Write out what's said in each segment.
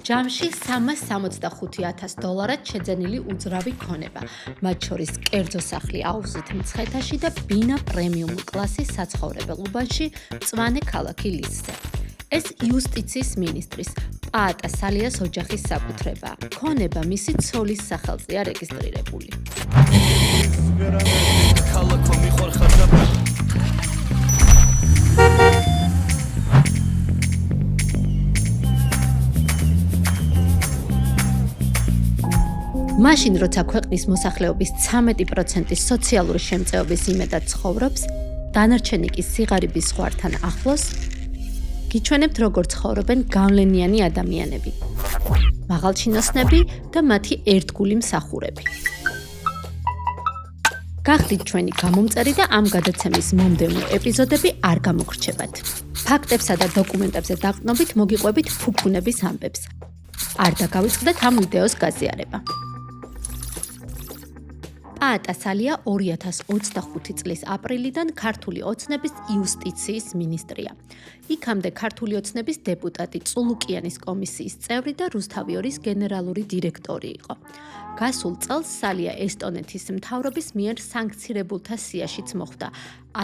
ჯამში $365,000 შეძენილი უძრავი ქონება, მათ შორის კერძო სახლი აუზით მცხეთაში და ბინა პრემიუმ კლასის საცხოვრებელ უბანში მწვანე ქალაქი ლისზე. ეს იუსტიციის მინისტრის პაატა სალიას ოჯახის საკუთრებაა. ქონება მისი ცოლის სახელზეა რეგისტრირებული. მაშინ, როცა ქვეყნის მოსახლეობის 13% სოციალური შემწეობის იმედად ცხოვრობს, დანარჩენი კი სიღარიბის ზღვართან ახლოს, გიჩვენებთ, როგორ ცხოვრობენ გავლენიანი ადამიანები, მაღალჩინოსნები და მათი ერთგული მსახურები. გახდით ჩვენი გამომწერი და ამ გადაცემის მომდევნო ეპიზოდები არ გამოგრჩებათ. ფაქტებსა და დოკუმენტებზე დაყრდნობით მოგიყვებით ფუფუნების ამბებს. არ დაგავიწყდეთ ამ ვიდეოს გაზიარება. პაატა სალია 2025 წლის აპრილიდან ქართული ოცნების იუსტიციის მინისტრია. იქამდე ქართული ოცნების დეპუტატი, წულუკიანის კომისიის წევრი და რუსთავიორის გენერალური დირექტორი იყო. გასულ წელს სალია ესტონეთის მთავრობის მიერ სანქცირებულთა სიაშიც მოხვდა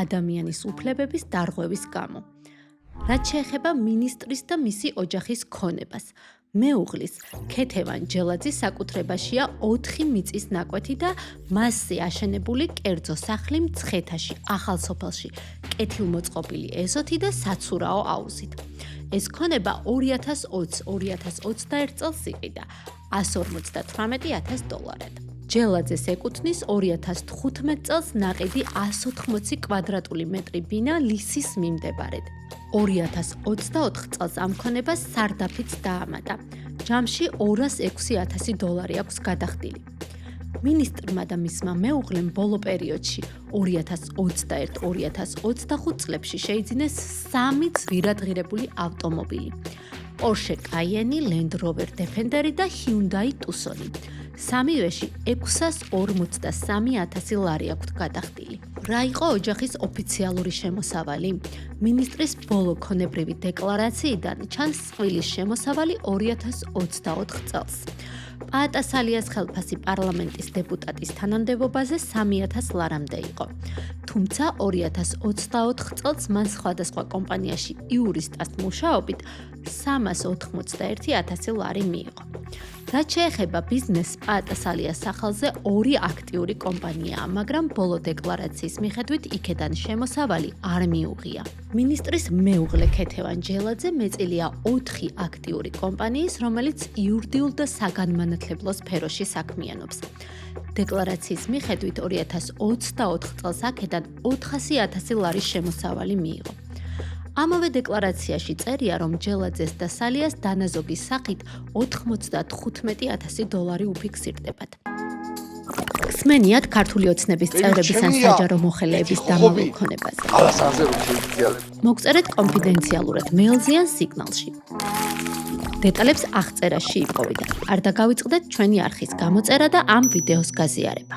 ადამიანის უფლებების დარღვევის გამო. რაც შეეხება მინისტრის და მისი ოჯახის ქონებას, მეუღლის ქეთევან ჯელაძის საკუთრებაშია 4 მიწის ნაკვეთი და მასზე აშენებული კერძო სახლი მცხეთაში, ახალსოფელში, კეთილმოწყობილი ეზოთი და საცურაო აუზით. ეს ქონება 2020-2021 წელს იყიდა $158,000. ჯელაძეს ეკუთვნის 2015 წელს ნაყიდი 180 კვადრატული მეტრი ბინა ლისის მიმდებარედ. 2024 წელს ამ ქონებას სარდაფიც დაამატა. ჯამში $206,000 აქვს გადახდილი. მინისტრმა და მისმა მეუღლემ ბოლო პერიოდში 2021-2025 წლებში შეიძინეს 3 ძვირადღირებული ავტომობილი. Porsche Cayenne, Land Rover Defender და Hyundai Tucson. სამივეში $643,000 აქვთ გადახდილი. რა იყო ოჯახის ოფიციალური შემოსავალი? მინისტრის ბოლო ქონებრივი დეკლარაციიდან ჩანს წყვილის შემოსავალი 2024 წელს. პაატა სალიას ხელფასი პარლამენტის დეპუტატის თანამდებობაზე $3,000-მდე იყო. თუმცა 2024 წელს მან სხვადასხვა კომპანიაში იურისტად მუშაობით $381,000 მიიღო. რაც შეეხება ბიზნესს, პაატა სალიას სახელზე 2 აქტიური კომპანიაა, მაგრამ ბოლო დეკლარაციის მიხედვით იქედან შემოსავალი არ მიუღია. მინისტრის მეუღლე ქეთევან ჯელაძე მეწილია 4 აქტიური კომპანიის, რომელიც იურიდიულ და საგანმანათლებლო სფეროში საქმიანობს. დეკლარაციის მიხედვით 2024 წელს აქედან $400,000 შემოსავალი მიიღო. ამავე დეკლარაციაში წერია, რომ ჯელაძეს და სალიას დანაზოგის სახით $95,000 უფიქსირდებათ. ხსმენიათ ქართული ოცნების წევრების ან საჯარო მოხელეების დამავალ ქონებაზე. მოგწერეთ კონფიდენციალურად მეილზე ან სიგნალში. დეტალებს აღწერაში იპოვეთ. არ დაგავიწყდეთ ჩვენი არხის გამოწერა და ამ ვიდეოს გაზიარება.